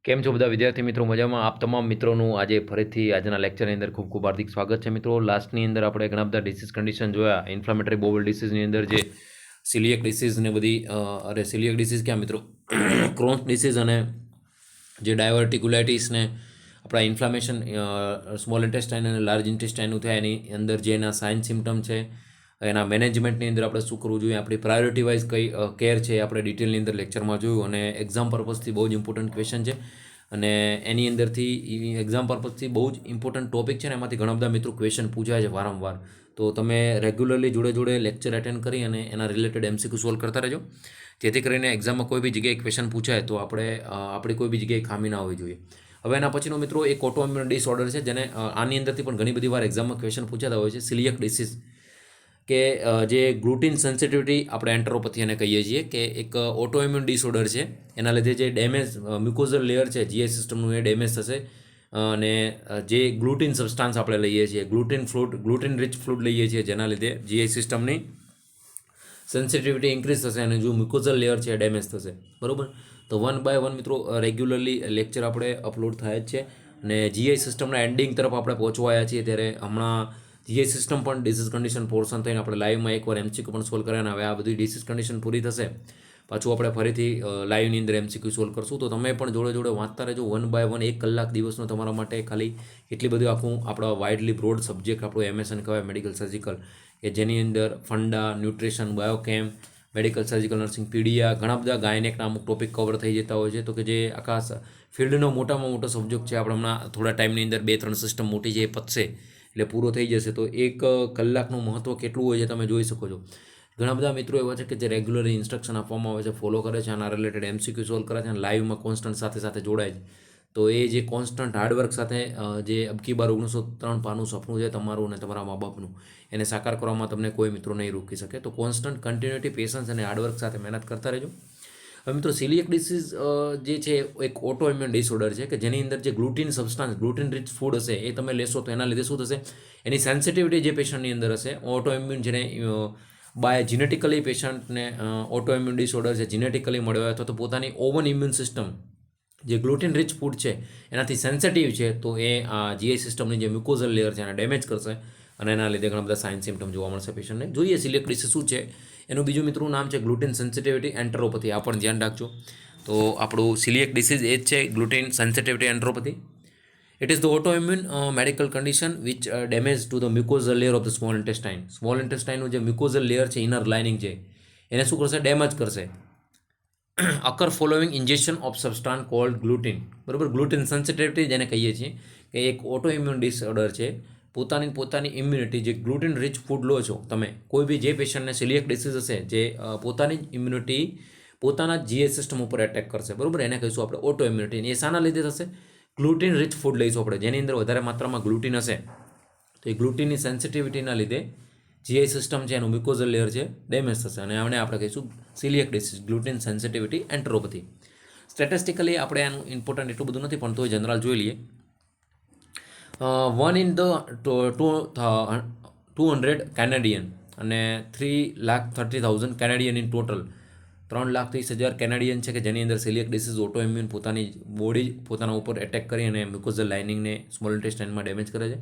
કેમ છો બધા વિદ્યાર્થી મિત્રો? મજામાં? આપ તમામ મિત્રોનું આજે ફરીથી આજના લેક્ચરની અંદર ખૂબ ખૂબ હાર્દિક સ્વાગત છે મિત્રો. લાસ્ટની અંદર આપણે ઘણા બધા ડિસીઝ કન્ડિશન જોયા. ઇન્ફ્લામેટરી બોવલ ડિસીઝની અંદર જે સિલિયક ડિસીઝ ને બધી સિલિયક ડિસીઝ ક્યાં મિત્રો ક્રોન્સ ડિસીઝ અને જે ડાયવર્ટિક્યુલાઇટિસ ને આપણા ઇન્ફ્લામેશન સ્મોલ ઇન્ટેસ્ટાઇન અને લાર્જ ઇન્ટેસ્ટાઇનનું થાય એની અંદર જે એના સાઇન સિમ્ટમ છે, એના મેનેજમેન્ટની અંદર આપણે શું કરવું જોઈએ, આપણી પ્રાયોરિટી વાઇઝ કઈ કેર છે, આપણે ડિટેલની અંદર લેક્ચરમાં જોયું. અને એક્ઝામ પર્પઝથી બહુ જ ઇમ્પોર્ટન્ટ ક્વેશ્ચન છે અને એની અંદરથી એક્ઝામ પર્પઝથી બહુ જ ઇમ્પોર્ટન્ટ ટોપિક છે ને એમાંથી ઘણા બધા મિત્રો ક્વેશ્ચન પૂછાય છે વારંવાર. તો તમે રેગ્યુલરલી જોડે જોડે લેક્ચર અટેન્ડ કરી અને એના રિલેટેડ MCQ સોલ્વ કરતા રહેજો, જેથી કરીને એક્ઝામમાં કોઈ બી જગ્યાએ ક્વેશ્ચન પૂછાય તો આપણી કોઈ બી જગ્યાએ ખામી ના હોવી જોઈએ. હવે એના પછીનો મિત્રો એક ઓટોઇમ્યુન ડિસઓર્ડર છે, જેને આની અંદરથી પણ ઘણી બધી વાર એક્ઝામમાં ક્વેશ્ચન પૂછાતા હોય છે, સિલિયક ડિસીઝ કે જે ગ્લુટીન સેન્સિટિવિટી આપણે એન્ટરોપેથી એને કહીએ છીએ કે એક ઓટોઇમ્યુન ડિસઓર્ડર છે. એના લીધે જે ડેમેજ મ્યુકોઝલ લેયર છે GI સિસ્ટમનું એ ડેમેજ થશે અને જે ગ્લુટીન સબસ્ટાન્સ આપણે લઈએ છીએ, ગ્લુટીન રિચ ફ્રૂડ લઈએ છીએ, જેના લીધે GI સિસ્ટમની સેન્સિટિવિટી ઇન્ક્રીઝ થશે અને જો મ્યુકોઝલ લેયર છે એ ડેમેજ થશે. બરાબર? તો 1 બાય 1 મિત્રો રેગ્યુલરલી લેક્ચર આપણે અપલોડ થાય જ છે અને GI સિસ્ટમના એન્ડિંગ તરફ આપણે પહોંચવાયા છીએ. ત્યારે હમણાં GI સિસ્ટમ પણ ડિસીઝ કન્ડિશન પોર્શન થઈને આપણે લાઈવમાં એકવાર MCQ પણ સોલ્વ કર્યા. હવે આ બધી ડિસીઝ કન્ડિશન પૂરી થશે, પાછું આપણે ફરીથી લાઈવની અંદર MCQ સોલ્વ કરશું. તો તમે પણ જોડે જોડે વાંચતા રહેજો. 1 બાય 1 1 કલાક દિવસનો તમારા માટે ખાલી એટલી બધી આખું આપણા વાઇડલી બ્રોડ સબ્જેક્ટ આપણું MSN કહેવાય, મેડિકલ સર્જિકલ, કે જેની અંદર funda, nutrition, biochem, medical surgical nursing, પીડિયા, ઘણા બધા ગાયનેકના અમુક ટોપિક કવર થઈ જતા હોય છે. તો કે જે આખા ફિલ્ડનો મોટામાં મોટો સબ્જેક્ટ છે. આપણે હમણાં થોડા ટાઈમની અંદર 2-3 સિસ્ટમ મોટી છે એ પતશે એટલે પૂરો થઈ જશે. તો 1 કલાકનું મહત્ત્વ કેટલું હોય છે તમે જોઈ શકો છો. ઘણા બધા મિત્રો એવા છે કે જે રેગ્યુલરલી ઇન્સ્ટ્રક્શન આપવામાં આવે છે, ફોલો કરે છે, આના રિલેટેડ MCQ સોલ્વ કરે છે અને લાઈવમાં કોન્સ્ટન્ટ સાથે સાથે જોડાય છે. તો એ જે કોન્સ્ટન્ટ હાર્ડવર્ક સાથે જે અબકી બાર 1903 પાનું સપનું છે તમારું અને તમારા મા બાપનું, એને સાકાર કરવામાં તમને કોઈ મિત્રો નહીં રોકી શકે. તો કોન્સ્ટન્ટ કન્ટિન્યુટી, પેશન્સ અને હાર્ડવર્ક સાથે મહેનત કરતા રહેજો. હવે મિત્રો સિલિયક ડિસીઝ જે છે એક ઓટોઇમ્યુન ડિસઓર્ડર છે કે જેની અંદર જે ગ્લુટીન સબસ્ટાન્સ, ગ્લુટીન રિચ ફૂડ હશે એ તમે લેશો તો એના લીધે શું થશે, એની સેન્સિટિવિટી જે પેશન્ટની અંદર હશે, ઓટોઇમ્યુન જેને બાય જીનેટિકલી પેશન્ટને ઓટોઇમ્યુન ડિસઓર્ડર છે જીનેટિકલી મળ્યો હોય અથવા તો પોતાની ઓવન ઇમ્યુન સિસ્ટમ જે ગ્લુટીન રિચ ફૂડ છે એનાથી સેન્સિટિવ છે, તો એ GI સિસ્ટમની જે મ્યુકોઝલ લેયર છે એને ડેમેજ કરશે અને એના લીધે ઘણા બધા સાઇન સિમ્ટમ જોવા મળશે પેશન્ટને. જોઈએ સિલિયક ડિસીઝ શું છે. એનું બીજું મિત્રનું નામ છે ગ્લુટીન સેન્સિટિવિટી એન્ટરોપેથી. આ પણ ધ્યાન રાખજો. તો આપણું સિલિયક ડિસીઝ એ જ છે, gluten sensitivity enteropathy. It is the autoimmune medical condition which damage to the mucosal layer of the small intestine. Small ઇન્ટેસ્ટાઇનનું જે મ્યુકોઝલ લેયર છે, ઇનર લાઇનિંગ છે, એને શું કરશે? ડેમેજ કરશે. Occur following ingestion of substance called gluten. બરાબર? Gluten sensitivity જેને કહીએ છીએ કે એક ઓટોઇમ્યુન ડિસઓર્ડર છે. પોતાની ઇમ્યુનિટી, જે ગ્લુટીન રિચ ફૂડ લો છો તમે, કોઈ બી જે પેશન્ટને સિલિયક ડિસીઝ હશે, જે પોતાની જ ઇમ્યુનિટી પોતાના GI સિસ્ટમ ઉપર એટેક કરશે. બરાબર? એને કહીશું આપણે ઓટો ઇમ્યુનિટી. એ શાના લીધે થશે? ગ્લુટીન રિચ ફૂડ લઈશું આપણે, જેની અંદર વધારે માત્રામાં ગ્લુટીન હશે. તો એ ગ્લુટીનની સેન્સિટિવિટીના લીધે GI સિસ્ટમ છે એનું મ્યુકોઝલ લેયર છે ડેમેજ થશે અને આને આપણે કહીશું સિલિયક ડિસીઝ, ગ્લુટીન સેન્સિટિવિટી એન્ટરોપેથી. સ્ટેટિસ્ટિકલી આપણે એનું ઇમ્પોર્ટન્ટ એટલું બધું નથી, પણ તોય જનરલ જોઈ લઈએ. 1 in the 200 કેનેડિયન અને 3,30,000 કેનેડિયન ઇન ટોટલ, 3,30,000 કેનેડિયન છે કે જેની અંદર સિલિયક ડિસીઝ ઓટોઇમ્યુન પોતાની બોડી પોતાના ઉપર એટેક કરી અને મ્યુકોઝલ લાઇનિંગને સ્મોલ ઇન્ટેસ્ટાઇનમાં ડેમેજ કરે છે.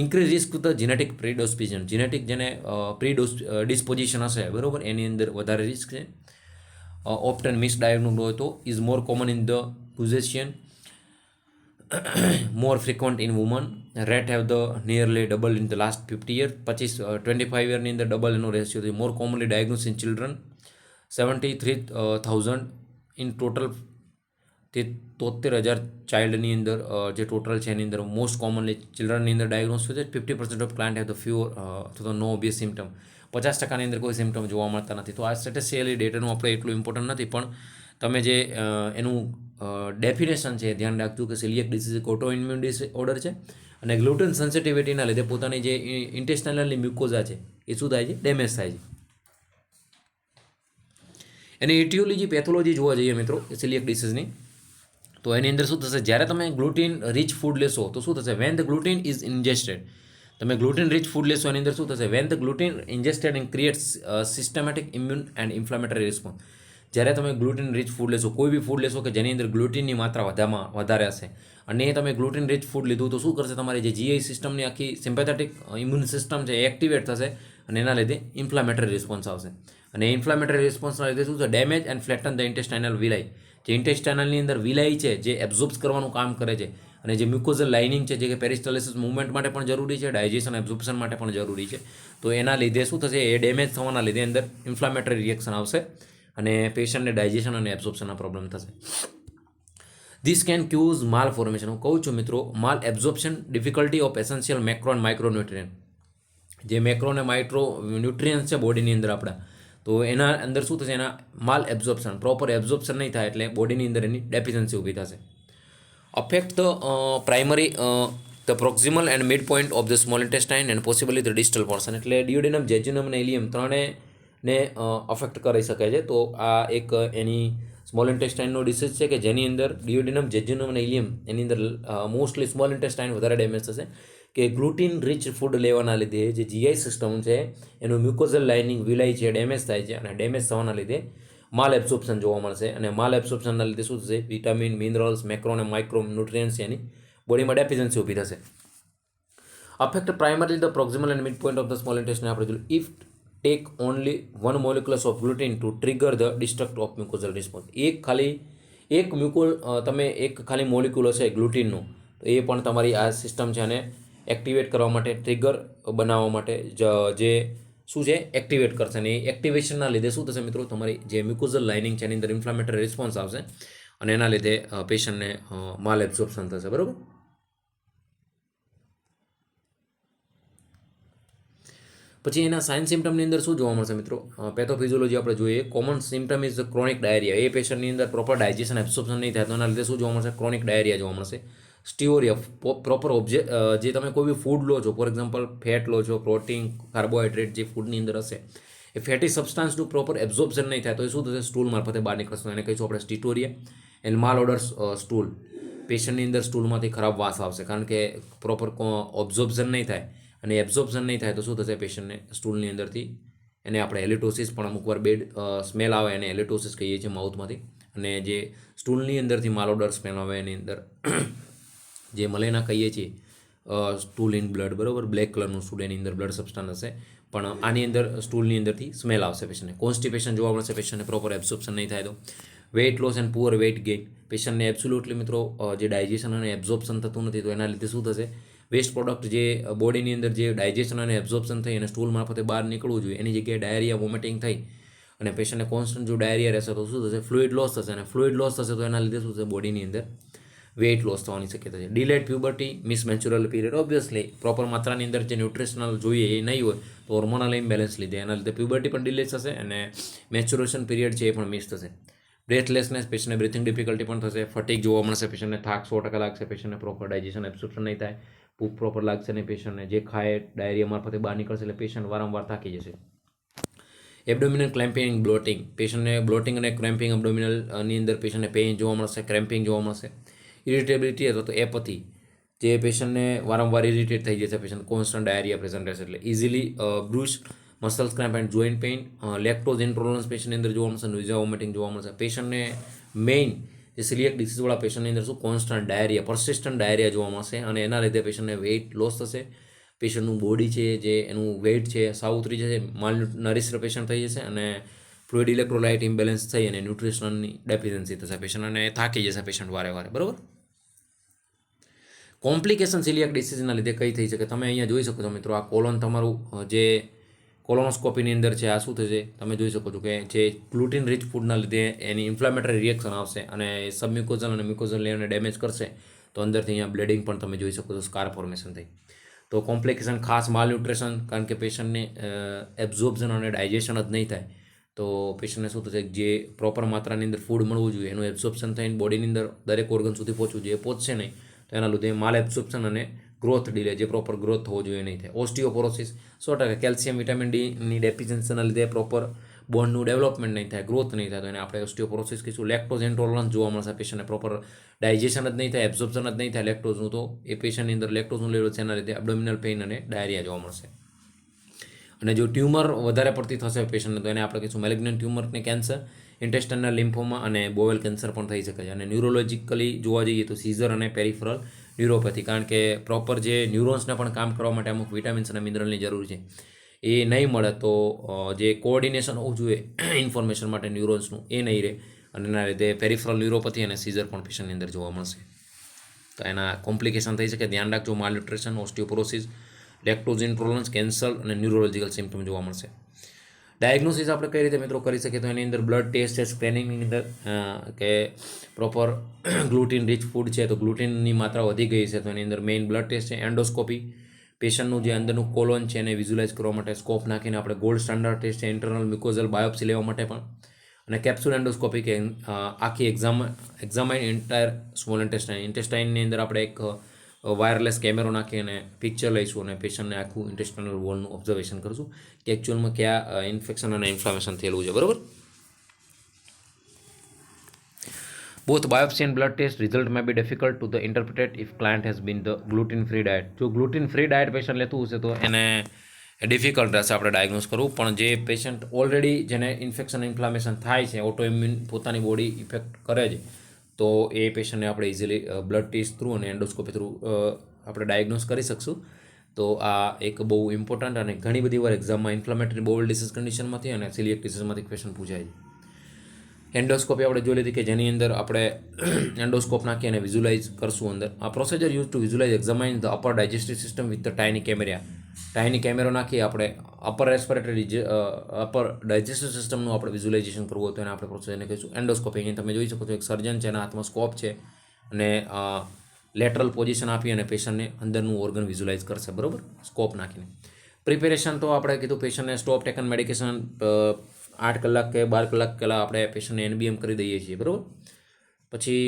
Increase risk the genetic predisposition, genetic જેને ડિસ્પોઝિશન હશે, બરાબર, એની અંદર વધારે રિસ્ક છે. ઓપ્ટન મિસડાયગ્નોઝ હોય તો is more common in the Caucasian, more frequent in women, rate have the nearly double in the last 50 years. 25 યરની અંદર ડબલ એનો રેશિયો છે. More commonly diagnosed in children, 73,000 in total. 73,000 ચાઇલ્ડની અંદર જે ટોટલ છે એની અંદર મોસ્ટ કોમનલી ચિલ્ડ્રનની અંદર ડાયગ્નોઝ થયું છે. 50% of client have the few અથવા નો ઓબિયસ સિમ્ટમ. 50%ની અંદર કોઈ સિમ્ટમ જોવા મળતા નથી. તો આ સ્ટેટિસ્ટિકલી ડેટાનું આપણે એટલું ઇમ્પોર્ટન્ટ નથી, પણ તમે જે એનું ડેફિનેશન છે ધ્યાન રાખજો કે સિલિયક ડિસીઝ એક ઓટોઇમ્યુન ડિસઓર્ડર છે અને ગ્લુટેન સેન્સિટિવિટીના લીધે પોતાની જે ઇન્ટેસ્ટાઇનલની મ્યુકોઝા છે એ શું થાય છે? ડેમેજ થાય છે. એની ઇટિયોલોજી, પેથોલોજી જોવા જઈએ મિત્રો સિલિયક ડિસીઝની, તો એની અંદર શું થશે? જ્યારે તમે ગ્લુટીન રિચ ફૂડ લેશો તો શું થશે? When the gluten is ingested, તમે ગ્લુટીન રિચ ફૂડ લેશો એની અંદર શું થશે? When the gluten ingested and creates systematic immune and inflammatory response. જ્યારે તમે ગ્લુટેન રીચ ફૂડ લેશો, કોઈ બી ફૂડ લેશો કે જેની અંદર ગ્લુટેનની માત્રા વધારે હશે અને એ તમે ગ્લુટેન રીચ ફૂડ લીધું તો શું કરશે, તમારી જે જીઆઈ સિસ્ટમની આખી સિમ્પેથેટિક ઇમ્યુન સિસ્ટમ છે એ એક્ટિવેટ થશે અને એના લીધે ઇન્ફ્લામેટરી રિસ્પોન્સ આવશે. અને ઇન્ફ્લામેટરી રિસ્પોન્સના લીધે શું છે, ડેમેજ એન્ડ ફ્લેટન ધ ઇન્ટેસ્ટાઇનલ વિલાઈ. જે ઇન્ટેસ્ટાઇનલની અંદર વિલાઈ છે જે એબ્ઝોર્બ્સ કરવાનું કામ કરે છે અને જે મ્યુકોઝલ લાઇનિંગ છે જે કે પેરિસ્ટાલિસિસ મૂવમેન્ટ માટે પણ જરૂરી છે, ડાયજેશન એબ્ઝોર્પ્શન માટે પણ જરૂરી છે. તો એના લીધે શું થશે, એ ડેમેજ થવાના લીધે અંદર ઇન્ફ્લામેટરી રિએક્શન આવશે અને પેશન્ટને ડાયજેશન અને એબ્ઝોર્પ્શનના પ્રોબ્લેમ થશે. This can cause malformation. હું કહું છું મિત્રો, malabsorption, difficulty of essential macro and micronutrient. જે મેક્રો અને માઇક્રો ન્યુટ્રિયન્સ છે બોડીની અંદર આપણા, તો એના અંદર શું થશે, એના માલ એબ્ઝોર્પ્શન, પ્રોપર એબ્ઝોર્પ્શન નહીં થાય એટલે બોડીની અંદર એની ડેફિશિયન્સી ઊભી થશે. Affect the primary the proximal and mid point of the small intestine and possibly the distal portion. એટલે ડિયોડિનમ, જેજ્યુનમ અને ઇલિયમ ત્રણેયને અફેક્ટ કરી શકે છે. તો આ એક એની સ્મોલ ઇન્ટેસ્ટાઇનનો ડિસીઝ છે કે જેની અંદર ડિયોડિનમ, જેજ્યુનમ અને ઇલિયમ એની અંદર મોસ્ટલી સ્મોલ ઇન્ટેસ્ટાઇન વધારે ડેમેજ થશે. કે ગ્લુટીન રીચ ફૂડ લેવાના લીધે જે જીઆઈ સિસ્ટમ છે એનું મ્યુકોઝલ લાઇનિંગ વિલાઈ છે ડેમેજ થાય છે અને ડેમેજ થવાના લીધે માલ એબ્સોર્પ્શન જોવા મળશે અને માલ એબ્સોર્પ્શનના લીધે શું થશે, વિટામિન, મિનરલ્સ, મેક્રો અને માઇક્રો ન્યુટ્રિયન્સ એની બોડીમાં ડેફિશિયન્સી ઊભી થશે. Affect primarily the proximal and mid point of the small intestine. આપણે જોયું, if take only 1 molecules of gluten to trigger the destruct of mucosal response. તમે એક ખાલી મોલિક્યુલ હશે ગ્લુટીનનો, તો એ પણ તમારી આ સિસ્ટમ છે અને એક્ટિવેટ કરવા માટે, ટ્રિગર બનાવવા માટે જે શું છે એક્ટિવેટ કરશે અને એ એક્ટિવેશનના લીધે શું થશે મિત્રો, તમારી જે મ્યુકોઝલ લાઇનિંગ છે એની અંદર ઇન્ફ્લામેટરી રિસ્પોન્સ આવશે અને એના લીધે પેશન્ટને માલ એબ્ઝોર્પ્શન થશે. બરાબર. પછી એના સાઇન સિમ્ટમની અંદર શું જોવા મળશે મિત્રો, પેથોફિઝિયોલોજી આપણે જોઈએ. Common symptom is chronic diarrhoea. એ પેશન્ટની અંદર પ્રોપર ડાયજેશન એબ્સોર્પ્શન નહીં થાય તો એના લીધે શું જોવા મળશે, ક્રોનિક ડાયરિયા જોવા મળશે. સ્ટીઓરિયા, પ્રોપર જે તમે કોઈ બી ફૂડ લો છો, ફોર એક્ઝામ્પલ ફેટ લો છો, પ્રોટીન, કાર્બોહાઈડ્રેટ જે ફૂડની અંદર હશે, એ ફેટી સબસ્ટાન્સનું પ્રોપર એબ્ઝોર્પ્શન નહીં થાય તો એ શું થશે, સ્ટૂલ મારફતે બહાર નીકળશે. એને કહીશું આપણે સ્ટીટોરિયા. એન્ડ માલ ઓર્ડર સ્ટૂલ. પેશન્ટની અંદર સ્ટૂલમાંથી ખરાબ વાસ આવશે કારણ કે પ્રોપર ઓબ્ઝોર્પ્શન નહીં થાય અને એબ્ઝોર્પ્શન નહીં થાય તો શું થશે, પેશન્ટને સ્ટૂલની અંદરથી એને આપણે હેલિટોસિસ પણ અમુકવાર બેડ સ્મેલ આવે એને હેલિટોસિસ કહીએ છીએ માઉથમાંથી. અને જે સ્ટૂલની અંદરથી માલોડર સ્મેલ આવે એની અંદર જે મલેના કહીએ છીએ સ્ટૂલ ઇન બ્લડ, બરાબર, બ્લેક કલરનું સ્ટૂલ, એની અંદર બ્લડ સબસ્ટન્સ હશે પણ આની અંદર સ્ટૂલની અંદરથી સ્મેલ આવશે પેશન્ટને. કોન્સ્ટિપેશન જોવા મળશે પેશન્ટને, પ્રોપર એબ્ઝોર્પ્શન નહીં થાય તો. Weight loss and poor weight gain. પેશન્ટને એબ્સોલ્યુટલી મિત્રો જે ડાયજેશન અને એબ્ઝોર્પ્શન થતું નથી તો એના લીધે શું થશે, વેસ્ટ પ્રોડક્ટ જે બોડીની અંદર જે ડાયજેશન અને એબ્ઝોર્પ્શન થઈ અને સ્ટૂલ મારફતે બહાર નીકળવું જોઈએ એની જગ્યાએ ડાયરિયા, વોમિટિંગ થઈ અને પેશન્ટને કોન્સ્ટન્ટ જો ડાયરિયા રહેશે તો શું થશે, ફ્લુઇડ લોસ થશે અને ફ્લુઇડ લોસ થશે તો એના લીધે શું થશે, બોડીની અંદર વેઇટ લોસ થવાની શક્યતા છે. Delayed puberty, missed menstrual period. Obviously proper માત્રાની અંદર જે ન્યુટ્રિશનલ જોઈએ એ નહીં હોય તો હોર્મોનલ ઇમ્બેલેન્સ લીધે એના લીધે પ્યુબર્ટી પણ ડિલે થશે અને મેચ્યુરેશન પીરિયડ છે એ પણ મિસ થશે. બ્રેથલેસનેસ, પેશન્ટને બ્રીથિંગ ડિફિકલ્ટી પણ થશે. ફટીક જોવા મળશે, પેશન્ટને થાક 100% લાગશે, પેશન્ટને પ્રોપર ડાયજેશન એબ્સોર્પ્શન નહીં થાય, ભૂખ પ્રોપર લાગશે નહીં, પેશન્ટને જે ખાય ડાયરિયા મારફતે બહાર નીકળશે એટલે પેશન્ટ વારંવાર થાકી જશે. Abdominal clamping, bloating. પેશન્ટને બ્લોટિંગ અને ક્રેમ્પિંગ એબડોમિનલની અંદર પેશન્ટને પેઇન જોવા મળશે, ક્રેમ્પિંગ જોવા મળશે. ઇરિટેબિલિટી અથવા તો એપથી, જે પેશન્ટને વારંવાર ઇરિટેટ થઈ જશે, પેશન્ટ કોન્સ્ટન્ટ ડાયરિયા પ્રેઝન્ટ રહેશે એટલે easily bruised, muscles cramp and joint pain. Lactose intolerance પેશન્ટની અંદર જોવા મળશે, ન્યુઝિયા વોમિટિંગ જોવા મળશે. પેશન્ટને મેઇન જે સિલિયક ડિસીઝવાળા પેશન્ટની અંદર શું કોન્સ્ટન્ટ ડાયરિયા, પરસિસ્ટન્ટ ડાયરિયા જોવા મળશે અને એના લીધે પેશન્ટને વેઇટ લોસ થશે. પેશન્ટનું બોડી છે જે એનું વેઇટ છે સાવ ઉતરી જશે, માલ નરિશ્ડ પેશન્ટ થઈ જશે અને ફ્લુઇડ ઇલેક્ટ્રોલાઇટ ઇમ્બેલેન્સ થઈ અને ન્યુટ્રિશનની ડેફિશિયન્સી થશે પેશન્ટ અને થાકી જશે પેશન્ટ વારે વારે. બરાબર. કોમ્પ્લિકેશન સિલિયક ડિસીઝના લીધે કઈ થઈ શકે, તમે અહીંયા જોઈ શકો છો મિત્રો, આ કોલોન તમારું જે કોલોનોસ્કોપીની અંદર છે આ શું થશે તમે જોઈ શકો છો કે જે ગ્લુટીન રીચ ફૂડના લીધે એની ઇન્ફ્લામેટરી રિએક્શન આવશે અને સબમ્યુકોઝલ અને મ્યુકોઝલ લેયરને ડેમેજ કરશે તો અંદરથી અહીંયા બ્લીડિંગ પણ તમે જોઈ શકો છો, સ્કાર ફોર્મેશન થઈ. તો કોમ્પ્લિકેશન ખાસ માલ ન્યુટ્રિશન, કારણ કે પેશન્ટને એબ્ઝોર્પ્શન અને ડાયજેશન જ નહીં થાય તો પેશન્ટને શું થશે, જે પ્રોપર માત્રાની અંદર ફૂડ મળવું જોઈએ એનું એબ્ઝોર્પ્શન થઈને બોડીની અંદર દરેક ઓર્ગન સુધી પહોંચવું જોઈએ, પહોંચશે નહીં તો એના લીધે માલ એબ્ઝોર્પ્શન અને ગ્રોથ ડિલે, જે પ્રોપર ગ્રોથ થવો જોઈએ નહીં થાય. ઓસ્ટિયોપોરોસિસ 100%, કેલ્શિયમ, વિટામિન ડીની ડેફિશિયન્સીના લીધે પ્રોપર બોનનું ડેવલપમેન્ટ નહીં થાય, ગ્રોથ નહીં થાય તો એને આપણે ઓસ્ટિયોપોરોસિસ કહીશું. લેક્ટોઝ ઇન્ટોલરન્સ જોવા મળશે, પેશન્ટને પ્રોપર ડાયજેશન જ નહીં થાય, એબ્ઝોર્પ્શન જ નહીં થાય લેક્ટોઝનું તો એ પેશન્ટની અંદર લેક્ટોઝનું લેવલ છે એના લીધે એબ્ડોમિનલ પેઇન અને ડાયરિયા જોવા મળશે. અને જો ટ્યુમર વધારે પડતી થશે પેશન્ટને તો એને આપણે કહીશું મેલિગ્નન્ટ ટ્યુમર ને કેન્સર. ઇન્ટેસ્ટાઇનલ લિમ્ફોમા અને બોવેલ કેન્સર પણ થઈ શકે છે. અને ન્યુરોલોજિકલી જોવા જઈએ તો સીઝર અને પેરિફરલ ન્યુરોપેથી, કારણ કે પ્રોપર જે ન્યુરોન્સને પણ કામ કરવા માટે અમુક વિટામિન્સ અને મિનરલની જરૂર છે, એ નહીં મળે તો જે કોઓર્ડિનેશન હોવું જોઈએ ઇન્ફોર્મેશન માટે ન્યુરોન્સનું એ નહીં રહે, અને એના લીધે પેરિફરલ ન્યુરોપેથી અને સીઝર પણ પેશન્ટની અંદર જોવા મળશે. તો એના કોમ્પ્લિકેશન થઈ શકે. ધ્યાન રાખજો, માલન્યુટ્રિશન, ઓસ્ટિયોપોરોસિસ, લેક્ટોઝ ઇન્ટોલરન્સ, કેન્સર અને ન્યુરોલોજિકલ સિમ્ટમ જોવા મળશે. ડાયગ્નોસિસ આપણે કઈ રીતે મિત્રો કરી શકીએ? તો એની અંદર બ્લડ ટેસ્ટ છે, સ્ક્રેનિંગની અંદર કે પ્રોપર ગ્લુટીન રીચ ફૂડ છે, તો ગ્લુટીનની માત્રા વધી ગઈ છે, તો એની અંદર મેઇન બ્લડ ટેસ્ટ છે. એન્ડોસ્કોપી, પેશન્ટનું જે અંદરનું કોલોન છે એને વિઝ્યુલાઇઝ કરવા માટે સ્કોપ નાખીને આપણે ગોલ્ડ સ્ટાન્ડર્ડ ટેસ્ટ છે, ઇન્ટરનલ મ્યુકોઝલ બાયોપ્સી લેવા માટે પણ. અને કેપ્સ્યુલ એન્ડોસ્કોપી કે આખી એક્ઝામાઇન એન્ટાયર સ્મોલ ઇન્ટેસ્ટાઇનની અંદર આપણે એક વાયરલેસ કેમેરો નાખી અને પિક્ચર લઈશું અને પેશન્ટને આખું ઇન્ટેસ્ટાઇનલ વોલનું ઓબ્ઝર્વેશન કરીશું કે એકચ્યુઅલમાં કયા ઇન્ફેક્શન અને ઇન્ફ્લામેશન થયેલું છે, બરાબર. Both biopsy and blood test result may be difficult to the interpret if client has been the gluten-free diet. જો ગ્લુટીન-ફ્રી ડાયટ પેશન્ટ લેતું હશે તો એને ડિફિકલ્ટ રહેશે આપણે ડાયગ્નોસ કરવું. પણ જે પેશન્ટ ઓલરેડી જેને ઇન્ફેક્શન ઇન્ફ્લામેશન થાય છે, ઓટો ઇમ્યુન પોતાની બોડી ઇફેક્ટ કરે છે, તો એ પેશન્ટને આપણે ઇઝીલી બ્લડ ટેસ્ટ થ્રુ અને એન્ડોસ્કોપી થ્રુ આપણે ડાયગ્નોસ કરી શકશું. તો આ એક બહુ ઇમ્પોર્ટન્ટ અને ઘણી બધી વાર એક્ઝામમાં ઇન્ફ્લામેટરી બોવલ ડિસીઝ કન્ડિશનમાંથી અને સિલિયક ડિસીઝમાંથી ક્વેશ્ચન પૂછાય છે. એન્ડોસ્કોપી આપણે જોઈ લીધી કે જેની અંદર આપણે એન્ડોસ્કોપ નાખી અને વિઝ્યુલાઇઝ કરશું અંદર. આ procedure use to visualise examine the upper digestive system with the tiny camera. Tiny કેમેરો નાખી આપણે અપર ડાયજેસ્ટિવ સિસ્ટમનું આપણે વિઝ્યુલાઇઝેશન કરવું હોય તો એને આપણે પ્રોસિજરને કહીશું એન્ડોસ્કોપી. અહીંયા તમે જોઈ શકો છો એક સર્જન છે, એના હાથમાં સ્કોપ છે અને લેટરલ પોઝિશન આપી અને પેશન્ટને અંદરનું ઓર્ગન વિઝ્યુલાઇઝ કરશે, બરાબર, સ્કોપ નાખીને. પ્રિપેરેશન તો આપણે કીધું પેશન્ટને સ્ટોપ ટેકન મેડિકેશન 8 કલાક કે 12 કલાક પહેલાં આપણે પેશન્ટને NBM કરી દઈએ છીએ, બરાબર. પછી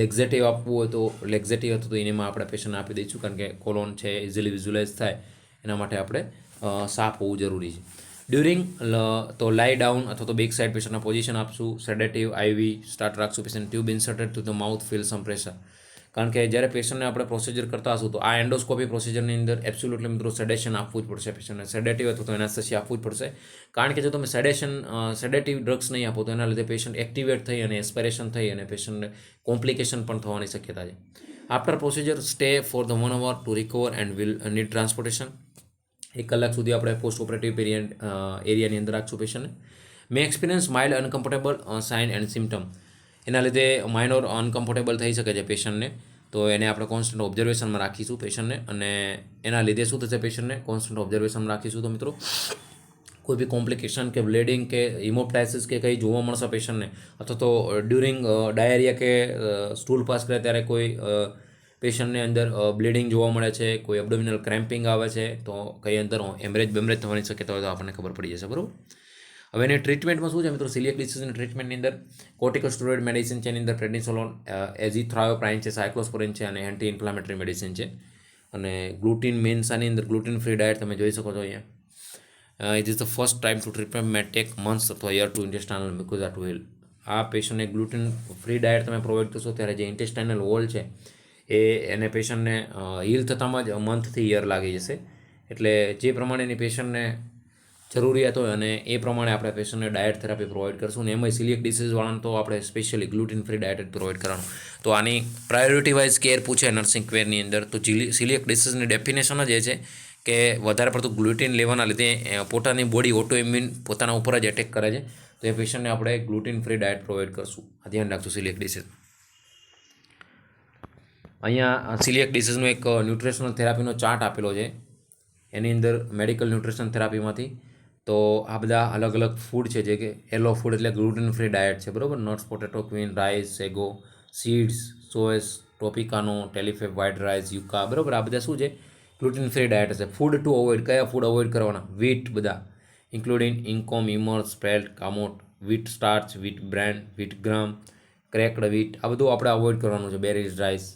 લેક્ઝેટિવ આપવું હોય તો લેક્ઝેટિવ હતું તો એમાં આપણે પેશન્ટને આપી દઈશું, કારણ કે કોલોન છે ઇઝીલી વિઝ્યુલાઇઝ થાય એના માટે આપણે સાફ હોવું જરૂરી છે. ડ્યુરિંગ તો લાઈ ડાઉન અથવા તો બેક સાઇડ પેશન્ટના પોઝિશન આપશું. સેડેટિવ IV સ્ટાર્ટ રાખશું. Patient tube inserted to the mouth, feel some pressure. કારણ કે જ્યારે પેશન્ટને આપણે પ્રોસિજર કરતા હશું તો આ એન્ડોસ્કોપી પ્રોસિજરની અંદર એબ્સોલ્યુટલી મિત્રો સેડેશન આપવું જ પડશે પેશન્ટને. સેડેટિવ અથવા તો એનેસ્થેસિયા આપવું જ પડશે, કારણ કે જો તમે સેડેટિવ ડ્રગ્સ નહીં આપો તો એના લીધે પેશન્ટ એક્ટિવેટ થઈ અને એસ્પિરેશન થઈ અને પેશન્ટને કોમ્પ્લિકેશન પણ થવાની શક્યતા છે. After procedure stay for the 1 hour to recover and will need transportation. 1 કલાક સુધી આપણે પોસ્ટ ઓપરેટિવ એરિયાની અંદર રાખશું પેશન્ટને. May experience mild uncomfortable sign and symptom. એના લીધે માઇનોર અનકમ્ફર્ટેબલ થઈ શકે છે પેશન્ટને, તો એને આપણે કોન્સ્ટન્ટ ઓબ્ઝર્વેશનમાં રાખીશું પેશન્ટને. અને એના લીધે શું થશે, પેશન્ટને કોન્સ્ટન્ટ ઓબ્ઝર્વેશનમાં રાખીશું તો મિત્રો કોઈ બી કોમ્પ્લિકેશન કે બ્લીડિંગ કે હિમોપ્ટાઇસિસ કે કંઈ જોવા મળશે પેશન્ટને, અથવા તો ડ્યુરિંગ ડાયરિયા કે સ્ટૂલ પાસ કરે ત્યારે કોઈ પેશન્ટને અંદર બ્લીડિંગ જોવા મળે છે, કોઈ એબ્ડોમિનલ ક્રેમ્પિંગ આવે છે, તો કંઈ અંદર બેમરેજ થવાની શક્યતા હોય તો આપણને ખબર પડી જશે, બરાબર. હવે એની ટ્રીટમેન્ટમાં શું છે મિત્રો, સિલિયક ડિસીઝની ટ્રીટમેન્ટની અંદર કોર્ટિકોસ્ટેરોઇડ મેડિસિન છે, એની અંદર પ્રેડિનિસોલોન, એઝિથ્રાયોપ્રાઇન છે, સાયક્લોસ્પોરિન છે અને એન્ટી ઇન્ફ્લામેટરી મેડિસિન છે. અને ગ્લુટીન મેન્સાની અંદર ગ્લુટીન-ફ્રી ડાયટ તમે જોઈ શકો છો અહીંયા. It is the first time to treatment may take months અથવા યર ટુ ઇન્ટેસ્ટાઇનલ મ્યુકોઝા ટુ હીલ. આ પેશન્ટને ગ્લુટીન-ફ્રી ડાયટ તમે પ્રોવાઈડ કરશો ત્યારે જે ઇન્ટેસ્ટાઇનલ વોલ છે એને પેશન્ટને હીલ થતાંમાં જ મંથથી યર લાગી જશે. એટલે જે પ્રમાણેની પેશન્ટને જરૂરિયાત હોય અને એ પ્રમાણે આપણે પેશન્ટને ડાયટ થેરાપી પ્રોવાઈડ કરશું. ને એમાંય સિલિયક ડિસીઝવાળાને તો આપણે સ્પેશિયલી ગ્લુટીન-ફ્રી ડાયટ જ પ્રોવાઈડ કરવાનું. તો આની પ્રાયોરિટી વાઇઝ કેર પૂછે નર્સિંગ કેરની અંદર તો સિલિયક ડિસીઝની ડેફિનેશન જ એ છે કે વધારે પડતું ગ્લુટીન લેવાના લીધે પોતાની બોડી ઓટો ઇમ્યુન પોતાના ઉપર જ એટેક કરે છે, તો એ પેશન્ટને આપણે ગ્લુટીન-ફ્રી ડાયટ પ્રોવાઈડ કરશું. આ ધ્યાન રાખશું સિલિયક ડિસીઝ. અહીંયા સિલિયક ડિસીઝનો એક ન્યુટ્રિશનલ થેરાપીનો ચાર્ટ આપેલો છે, એની અંદર મેડિકલ ન્યુટ્રિશન થેરાપીમાંથી તો આ બધા અલગ અલગ ફૂડ છે, જે કે યલો ફૂડ એટલે ગ્લુટેન-ફ્રી ડાયટ છે, બરાબર. Nuts, potato, quinoa, rice, sago, seeds, soy, tapioca, ટેલિફેબ, વ્હાઇટ રાઈસ, યુકા, બરાબર. આ બધા શું છે, ગ્લુટેન-ફ્રી ડાયટ હશે. ફૂડ ટુ અવોઇડ, કયા ફૂડ અવોઇડ કરવાના, વીટ બધા including einkorn, emmer, spelt, kamut, wheat starch, wheat bran, wheat germ, cracked wheat, આ બધું આપણે અવોઇડ કરવાનું છે. બેરીઝ, રાઈસ,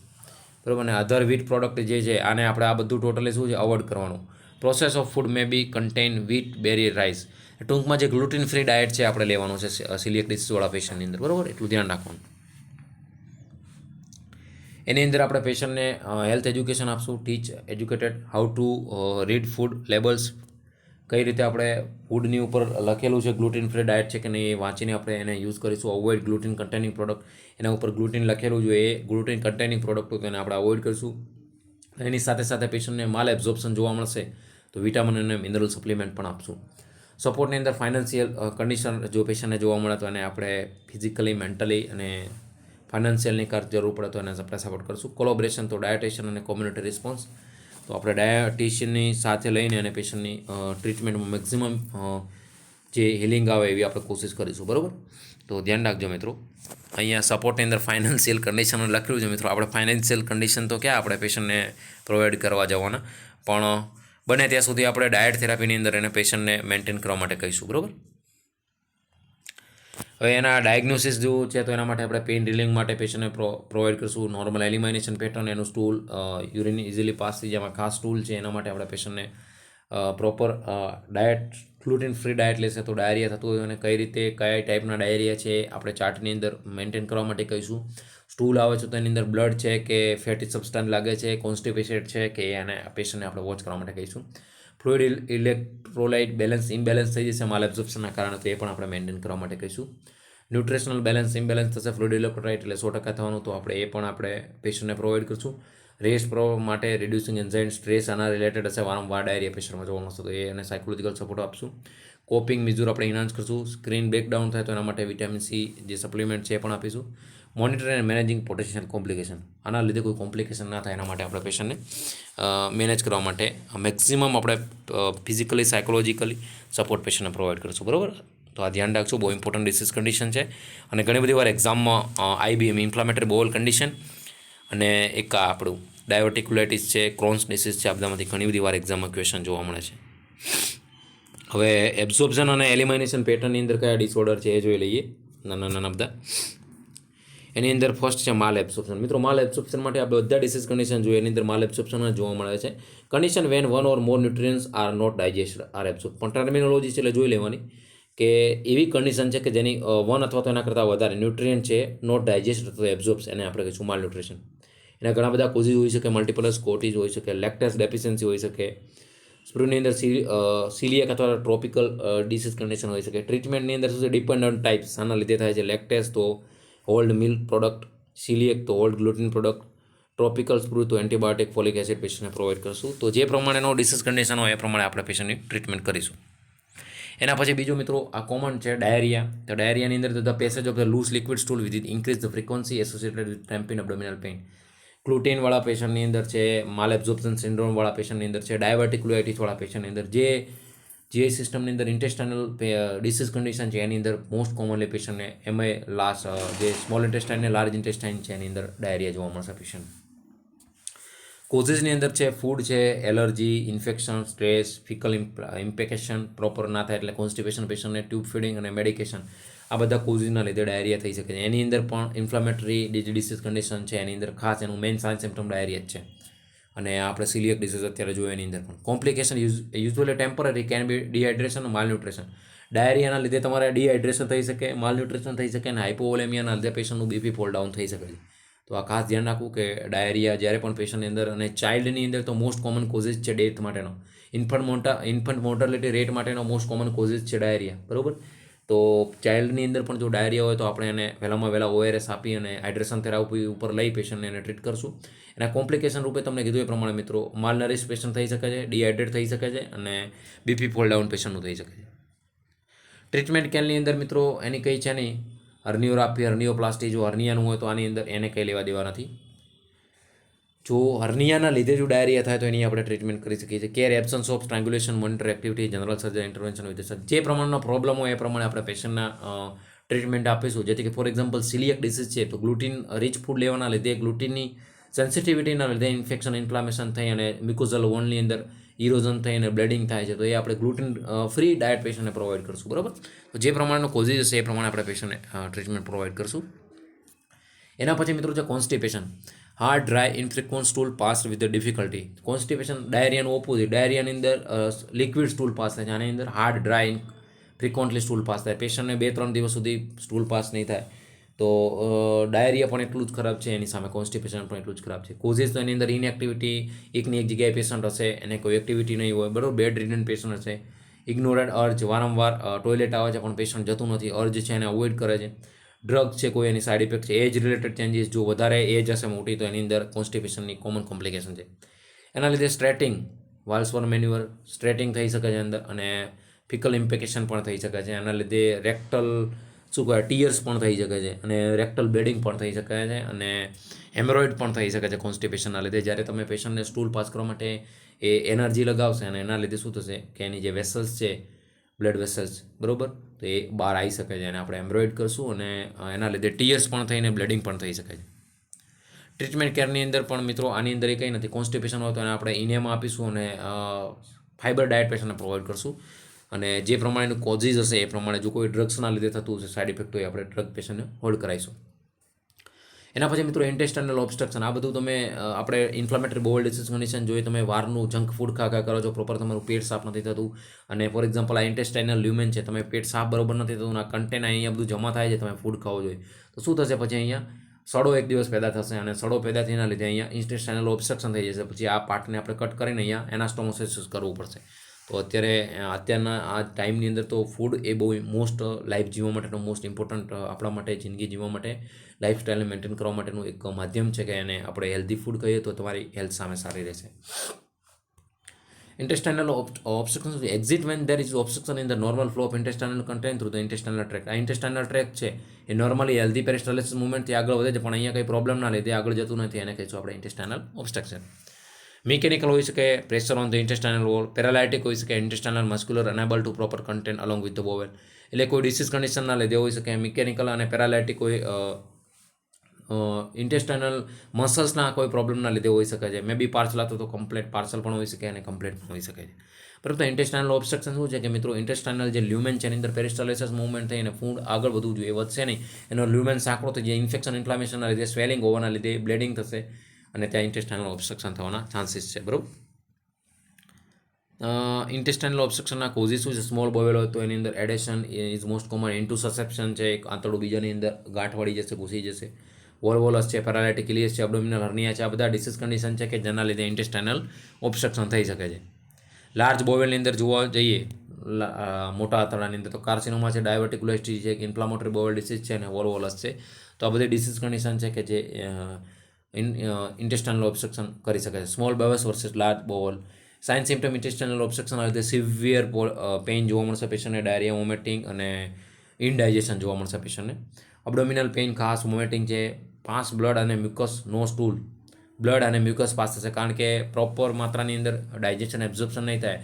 બરાબર. અને અધર વીટ પ્રોડક્ટ જે છે આને આપણે આ બધું ટોટલી શું છે અવોઇડ કરવાનું. Process of food may be contain wheat, barley, rice. ટૂંકમાં જે ગ્લુટીન-ફ્રી ડાયટ છે આપણે લેવાનું છે સિલિયક ડિસીઝવાળા પેશન્ટની અંદર, બરાબર. એટલું ધ્યાન રાખવાનું. એની અંદર આપણે પેશન્ટને હેલ્થ એજ્યુકેશન આપશું. Teach educated how to read food labels, કઈ રીતે આપણે ફૂડની ઉપર લખેલું છે ગ્લુટીન ફ્રી ડાયટ છે કે નહીં એ વાંચીને આપણે એને યુઝ કરીશું. અવોઇડ ગ્લુટીન કન્ટેનિંગ પ્રોડક્ટ, એના ઉપર ગ્લુટીન લખેલું જોઈએ એ ગ્લુટીન કન્ટેનિંગ પ્રોડક્ટ હોય તો એને આપણે અવોઇડ કરીશું. એની સાથે સાથે પેશન્ટને માલ એબ્ઝોર્પ્શન જોવા મળશે તો વિટામિન અને મિનરલ સપ્લિમેન્ટ પણ આપશું. સપોર્ટની અંદર ફાઇનાન્શિયલ કન્ડિશન જો પેશન્ટને જોવા મળે તો એને આપણે ફિઝિકલી, મેન્ટલી અને ફાઇનાન્શિયલની જરૂર પડે તો એને આપણે સપોર્ટ કરીશું. કોલોબરેશન તો ડાયટેશિયન અને કોમ્યુનિટી રિસ્પોન્સ, તો આપણે ડાયટિશિયનની સાથે લઈને અને પેશન્ટની ટ્રીટમેન્ટમાં મેક્સિમમ જે હિલિંગ આવે એવી આપણે કોશિશ કરીશું. બરાબર, તો ધ્યાન રાખજો મિત્રો. અહીંયા સપોર્ટની અંદર ફાઇનાન્શિયલ કન્ડિશન લખેલું છે મિત્રો. આપણે ફાઇનાન્શિયલ કન્ડિશન તો ક્યાં આપણે પેશન્ટને પ્રોવાઈડ કરવા જવાના, પણ બને ત્યાં સુધી આપણે ડાયટ થેરાપીની અંદર એને પેશન્ટને મેન્ટેન કરવા માટે કહીશું. બરાબર, હવે એના ડાયગ્નોસિસ જો છે તો એના માટે આપણે પેઇન રિલીંગ માટે પેશન્ટને પ્રોવાઈડ કરીશું. નોર્મલ એલિમિનેશન પેટર્ન, એનું સ્ટૂલ યુરિન ઇઝીલી પાસ થઈ જાય, એમાં ખાસ સ્ટૂલ છે એના માટે આપણે પેશન્ટને પ્રોપર ડાયટ, ગ્લુટીન ફ્રી ડાયટ લેશે તો ડાયરિયા થતું હોય અને કઈ રીતે કયા ટાઈપના ડાયરિયા છે આપણે ચાર્ટની અંદર મેન્ટેન કરવા માટે કહીશું. સ્ટૂલ આવે છે તો એની અંદર બ્લડ છે કે ફેટી સબસ્ટન્સ લાગે છે, કોન્સ્ટિપેટેડ છે કે એને પેશન્ટને આપણે વોચ કરવા માટે કહીશું. ફ્લુઇડ ઇલેક્ટ્રોલાઇટ બેલેન્સ ઇમ્બેલેન્સ થઈ જશે માલ એબ્ઝોર્પ્શનના કારણે, તો એ પણ આપણે મેન્ટેન કરવા માટે કહીશું. ન્યુટ્રિશનલ બેલેન્સ ઇમ્બેલેન્સ થશે ફ્લુઇડ ઇલેક્ટ્રોલાઇટ એટલે 100% થવાનું, તો આપણે એ પણ આપણે પેશન્ટને પ્રોવાઈડ કરીશું. રેસ્ટ માટે રિડ્યુસિંગ એન્ઝાઇમ, સ્ટ્રેસ આના રિલેટેડ હશે, વારંવાર ડાયરિયા પેશન્ટમાં જોવા મળશે તો એ અને સાયકોલોજીકલ સપોર્ટ આપશું. કોપિંગ મિઝુર આપણે ઇન્હાન્સ કરશું. સ્ક્રીન બ્રેકડાઉન થાય તો એના માટે વિટામિન સી જે સપ્લિમેન્ટ છે એ પણ આપીશું. Monitor and managing potential complication, આના લીધે કોઈ કોમ્પ્લિકેશન ના થાય એના માટે આપણે પેશન્ટને મેનેજ કરવા માટે મેક્સિમમ આપણે ફિઝિકલી, સાયકોલોજીકલી સપોર્ટ પેશન્ટને પ્રોવાઈડ કરીશું. બરાબર, તો આ ધ્યાન રાખજો, બહુ ઇમ્પોર્ટન્ટ ડિસીઝ કન્ડિશન છે અને ઘણી બધી વાર એક્ઝામમાં આઈબીએમ ઇન્ફ્લામેટરી બોવલ કન્ડિશન અને એક આપણું ડાયવર્ટિક્યુલાઇટિસ છે, ક્રોન્સ ડિસીઝ છે, આ બધામાંથી ઘણી બધી વાર એક્ઝામમાં ક્વેશ્ચન જોવા મળે છે. હવે એબ્ઝોર્પ્શન અને એલિમિનેશન પેટર્નની અંદર કયા ડિસઓર્ડર છે એ જોઈ લઈએ, નાના બધા. એની અંદર ફર્સ્ટ છે માલ એબ્ઝોર્પ્શન. મિત્રો, માલ એબ્ઝોર્પ્શન માટે આપણે બધા ડિસીઝ કન્ડિશન જોઈએ, એની અંદર માલ એબ્ઝોર્પ્શન જોવા મળે છે. Condition when one or more nutrients are not digest or absorb, પણ ટર્મિનોલોજી છે એટલે જોઈ લેવાની કે એવી કન્ડિશન છે કે જેની વન અથવા તો એના કરતાં વધારે ન્યુટ્રિયન્ટ છે નોટ ડાયજેસ્ટ અથવા એબ્ઝોર્બ્સ, એને આપણે કહીશું માલ ન્યુટ્રિશન. એના ઘણા બધા કોઝિસ હોઈ શકે, મલ્ટિપલ સ્કોટીઝ હોઈ શકે, લેક્ટેસ ડેફિશિયન્સી હોઈ શકે, સ્પ્રુની અંદર સિલિયક અથવા ટ્રોપિકલ ડિસીઝ કન્ડિશન હોઈ શકે. ટ્રીટમેન્ટની અંદર શું છે, ડિપેન્ડન્ટ ટાઈપ્સ આના લીધે થાય છે. લેક્ટેસ તો હોલ્ડ મિલ્ક પ્રોડક્ટ, સિલિયક તો હોલ્ડ ગ્લુટીન પ્રોડક્ટ, ટ્રોપિકલ સ્પ્રૂ તો એન્ટીબાયોટિક, ફોલિક એસિડ પેશન્ટને પ્રોવાઈડ કરીશું. તો જે પ્રમાણેનો ડિસીઝ કન્ડિશન હોય એ પ્રમાણે આપણે પેશન્ટની ટ્રીટમેન્ટ કરીશું. એના પછી બીજું મિત્રો આ કોમન છે ડાયરિયા. તો ડાયરિયાની અંદર the passage of the loose liquid stool with increase the frequency associated with cramping abdominal pain. ગ્લુટેનવાળા પેશન્ટની અંદર છે, માલ એબ્ઝોર્પ્શન સિન્ડ્રોમવાળા પેશન્ટની અંદર છે, ડાયવર્ટિક્યુલાઇટિસવાળા પેશન્ટની અંદર, જે સિસ્ટમની અંદર ઇન્ટેસ્ટાઇનલ ડિસીઝ કન્ડિશન છે એની અંદર મોસ્ટ કોમનલી પેશન્ટને એમઆઈ જે સ્મોલ ઇન્ટેસ્ટાઇન ને લાર્જ ઇન્ટેસ્ટાઇન છે એની અંદર ડાયરિયા જોવા મળશે પેશન્ટ. કોઝિસની અંદર છે ફૂડ છે, એલર્જી, ઇન્ફેક્શન, સ્ટ્રેસ, ફિકલ ઇમ્પેકેશન પ્રોપર ના થાય એટલે કોન્સ્ટિપેશન પેશન્ટને, ટ્યુબ ફીડિંગ અને મેડિકેશન, આ બધા કોઝિસના લીધે ડાયરિયા થઈ શકે છે. એની અંદર પણ ઇન્ફ્લામેટરી ડિસીઝ કન્ડિશન છે એની અંદર ખાસ એનું મેઇન સાઇન સિમ્પટમ ડાયરિયા જ છે. અને આપણે સિલિયક ડિસીઝ અત્યારે જોઈએ એની અંદર પણ complication usually temporary can be dehydration, malnutrition. ડાયરિયાના લીધે તમારે ડિહાઇડ્રેશન થઈ શકે, માલન્યુટ્રિશન થઈ શકે અને હાઇપોવોલેમિયાના લીધે પેશન્ટનું બીપી ફોલ ડાઉન થઈ શકે છે. તો આ ખાસ ધ્યાન રાખવું કે ડાયરિયા જ્યારે પણ પેશન્ટની અંદર, અને ચાઇલ્ડની અંદર તો મોસ્ટ કોમન કોઝિસ છે ડેથ માટેનો, ઇન્ફન્ટ મોર્ટાલિટી રેટ માટેનો મોસ્ટ કોમન કોઝિસ છે ડાયરિયા. બરાબર, તો ચાઇલ્ડની અંદર પણ જો ડાયરિયા હોય તો આપણે એને વહેલામાં વહેલા ORS આપી અને હાઇડ્રેશન થેરાપી ઉપર લઈ પેશન્ટને એને ટ્રીટ કરશું. એના કોમ્પ્લિકેશન રૂપે તમને કીધું એ પ્રમાણે મિત્રો માલનરિશ પેશન્ટ થઈ શકે છે, ડિહાઇડ્રેટ થઈ શકે છે અને બીપી ફોલ ડાઉન પેશન્ટનું થઈ શકે છે. ટ્રીટમેન્ટ કેલની અંદર મિત્રો એની કંઈ છે નહીં, હર્નિયોગ્રાફી, હર્નિયોપ્લાસ્ટી, જો હર્નિયાનું હોય તો આની અંદર એને કંઈ લેવા દેવા નથી. જો હર્નિયાના લીધે જો ડાયરિયા થાય તો એની આપણે ટ્રીટમેન્ટ કરી શકીએ છીએ. Care absence of strangulation, monitor activity, general surgery intervention with જે પ્રમાણનો પ્રોબ્લેમ હોય એ પ્રમાણે આપણે પેશન્ટના ટ્રીટમેન્ટ આપીશું. જેથી કે ફોર એક્ઝામ્પલ સિલિયક ડિસીઝ છે તો ગ્લુટીન રીચ ફૂડ લેવાના લીધે ગ્લુટીનની સેન્સિટિવિટીના લીધે ઇન્ફેક્શન, ઇન્ફ્લામેશન થઈ અને મ્યુકોઝલ વોલની અંદર ઇરોઝન થઈ અને બ્લીડિંગ થાય છે, તો એ આપણે ગ્લુટીન ફ્રી ડાયટ પેશન્ટને પ્રોવાઈડ કરશું. બરાબર, તો જે પ્રમાણનો કોઝિસ હશે એ પ્રમાણે આપણે પેશન્ટને ટ્રીટમેન્ટ પ્રોવાઈડ કરશું. એના પછી મિત્રો છે constipation. Hard, dry, infrequent stool pass with difficulty. Constipation ડાયરિયાનું ઓપોઝિટ. ડાયરિયાની અંદર લિક્વિડ સ્ટૂલ પાસ થાય છે, આની અંદર hard, dry, frequently stool pass થાય. પેશન્ટને 2-3 દિવસ સુધી સ્ટૂલ પાસ નહીં થાય તો ડાયરિયા પણ એટલું જ ખરાબ છે, એની સામે કોન્સ્ટિપેશન પણ એટલું જ ખરાબ છે. કોઝિસ તો એની અંદર ઇનએક્ટિવિટી, એકની એક જગ્યાએ પેશન્ટ હશે, એને કોઈ એક્ટિવિટી નહીં હોય, બરાબર, બેડ રિડન પેશન્ટ હશે, ઇગ્નોરેડ અર્જ, વારંવાર ટોયલેટ આવે છે પણ પેશન્ટ જતું નથી, અર્જ છે એને અવોઇડ કરે છે, ડ્રગ છે કોઈ એની સાઇડ ઇફેક્ટ છે, એજ રિલેટેડ ચેન્જીસ, જો વધારે એજ હશે મોટી તો એની અંદર કોન્સ્ટિપેશનની કોમન કોમ્પ્લિકેશન છે. એના લીધે સ્ટ્રેટિંગ, વાલ્સવર મેન્યુઅર સ્ટ્રેટિંગ થઈ શકે છે અંદર, અને ફિકલ ઇમ્પેકેશન પણ થઈ શકે છે. એના લીધે રેક્ટલ ટીયર્સ પણ થઈ શકે છે, અને રેક્ટલ બ્લીડિંગ પણ થઈ શકે છે, અને હેમરોઇડ પણ થઈ શકે છે કોન્સ્ટિપેશનના લીધે. જ્યારે તમે પેશન્ટને સ્ટૂલ પાસ કરવા માટે એ એનર્જી લગાવશે અને એના લીધે શું થશે કે એની જે વેસલ્સ છે, બ્લડ વેસલ્સ, બરાબર, તો એ બહાર આવી શકે છે અને આપણે હેમરોઇડ કરશું, અને એના લીધે ટીયર્સ પણ થઈને બ્લીડિંગ પણ થઈ શકે છે. ટ્રીટમેન્ટ કેરની અંદર પણ મિત્રો આની અંદર એ કંઈ નથી. કોન્સ્ટિપેશન હોય તો એને આપણે ઇનેમા આપીશું અને ફાઇબર ડાયટ પેશન્ટને પ્રોવાઈડ કરશું, અને જે પ્રમાણેનું કોઝિસ હશે એ પ્રમાણે જો કોઈ ડ્રગ્સના લીધે થતું હશે સાઇડ ઇફેક્ટ હોય આપણે ડ્રગ પેશન્ટને હોલ્ડ કરાવીશું. એના પછી મિત્રો ઇન્ટેસ્ટાઇનલ ઓબ્સ્ટ્રક્શન, આ બધું તમે આપણે ઇન્ફ્લામેટરી બોવલ ડિસીઝ કન્ડિશન જોઈએ, તમે વારનું જંક ફૂડ ખા કરો છો, પ્રોપર તમારું પેટ સાફ નથી થતું, અને ફોર એક્ઝામ્પલ આ ઇન્ટેસ્ટાઇનલ લ્યુમેન છે, તમે પેટ સાફ બરોબર નથી થતું, આ કન્ટેન અહીંયા બધું જમા થાય છે, તમે ફૂડ ખાવો જોઈએ, તો શું થશે પછી અહીંયા સડો એક દિવસ પેદા થશે, અને સડો પેદા થયાના લીધે અહીંયા ઇન્ટેસ્ટાઇનલ ઓબ્સ્ટ્રક્શન થઈ જશે. પછી આ પાર્ટને આપણે કટ કરીને અહીંયા એનાસ્ટોમોસિસ કરવું પડશે. તો અત્યારના આ ટાઈમની અંદર તો ફૂડ એ બહુ મોસ્ટ લાઈફ જીવવા માટેનો મોસ્ટ ઇમ્પોર્ટન્ટ, આપણા માટે જિંદગી જીવવા માટે લાઈફસ્ટાઈલને મેન્ટેન કરવા માટેનું એક માધ્યમ છે કે એને આપણે હેલ્ધી ફૂડ કહીએ તો તમારી હેલ્થ સામે સારી રહેશે. Intestinal obstruction exit when there is obstruction in the normal flow of intestinal content through the intestinal tract. આ intestinal tract છે એ નોર્મલી હેલ્ધી પેરિસ્ટાલિસિસ મૂવમેન્ટથી આગળ વધે છે, પણ અહીંયા કંઈ પ્રોબ્લેમ ના લીધે આગળ જતું નથી, એને કહીશું આપણે ઇન્ટેસ્ટાઇનલ ઓબ્સ્ટ્રક્શન. મિકેનિકલ હોઈ શકે, pressure on the intestinal wall, paralytic હોઈ શકે, intestinal muscular unable to propel content along with the bowel, એટલે કોઈ ડિસીઝ કન્ડિશનના લીધે હોઈ શકે. મિકેનિકલ અને પેરાલાઇટિક હોય ઇન્ટેસ્ટાઇનલ મસલ્સના કોઈ પ્રોબ્લેમના લીધે હોઈ શકે છે. મે બી પાર્સલ હતો તો કમ્પ્લીટ પાર્સલ પણ હોઈ શકે અને કમ્પ્લીટ પણ હોઈ શકે છે. પરંતુ ઇન્ટેસ્ટાઇનલ ઓબ્સ્ટ્રક્શન શું છે કે મિત્રો, ઇન્ટેસ્ટાઇનલ જે લ્યુમેન છે એની અંદર પેરિસ્ટાલિસિસ મૂવમેન્ટ થઈને ફૂડ આગળ વધવું જોઈએ, વધશે નહીં, એનો લ્યુમેન સાંકડો થઈ જાય, ઇન્ફેક્શન ઇન્ફ્લામેશનના લીધે સ્વેલિંગ હોવાના લીધે બ્લીડિંગ થશે, અને ત્યાં ઇન્ટેસ્ટાઇનલ ઓબ્સ્ટ્રક્શન થવાના ચાન્સીસ છે, બરાબર. ઇન્ટેસ્ટાઇનલ ઓબ્સ્ટ્રક્શનના કોઝિસ શું છે? સ્મોલ બોવેલ હોય તો એની અંદર એડેશન ઇઝ મોસ્ટ કોમન, ઇન્ટુસસેપ્શન છે, એક આંતરડું બીજાની અંદર ગાંઠ વળી જશે, ઘૂસી જશે, વોલ્વોલસ છે, પેરાલાઇટિક ઇલિયસ છે, એબ્ડોમિનલ હર્નિયા છે, આ બધા ડિસીઝ કન્ડિશન છે કે જેના લીધે ઇન્ટેસ્ટાઇનલ ઓબ્સ્ટ્રક્શન થઈ શકે છે. લાર્જ બોવેલની અંદર જોવા જઈએ, મોટા આંતરડાની અંદર, તો કાર્સિનોમા છે, ડાયવર્ટિક્યુલોસિટી છે, ઇન્ફ્લામેટરી બોવેલ ડિસીઝ છે, અને વોલ્વોલસ છે. તો આ બધી ડિસીઝ કન્ડિશન છે કે જે ઇન્ટેસ્ટાઇનલ ઓબ્સ્ટ્રક્શન કરી શકે છે. Small bowels versus large bowel. Sign symptom intestinal ઓબ્સ્ટ્રક્શનના લીધે સિવિયર પેઇન જોવા મળશે પેશન્ટને, ડાયરિયા, વોમિટિંગ અને ઇનડાઇજેશન જોવા મળશે પેશન્ટને. અબડોમિનલ પેઇન, ખાસ વોમિટિંગ છે, પાસ બ્લડ અને મ્યુકસ, નો સ્ટૂલ, બ્લડ અને મ્યુકસ પાસ થશે, કારણ કે પ્રોપર માત્રાની અંદર ડાયજેશન એબ્ઝોર્પ્શન નહીં થાય,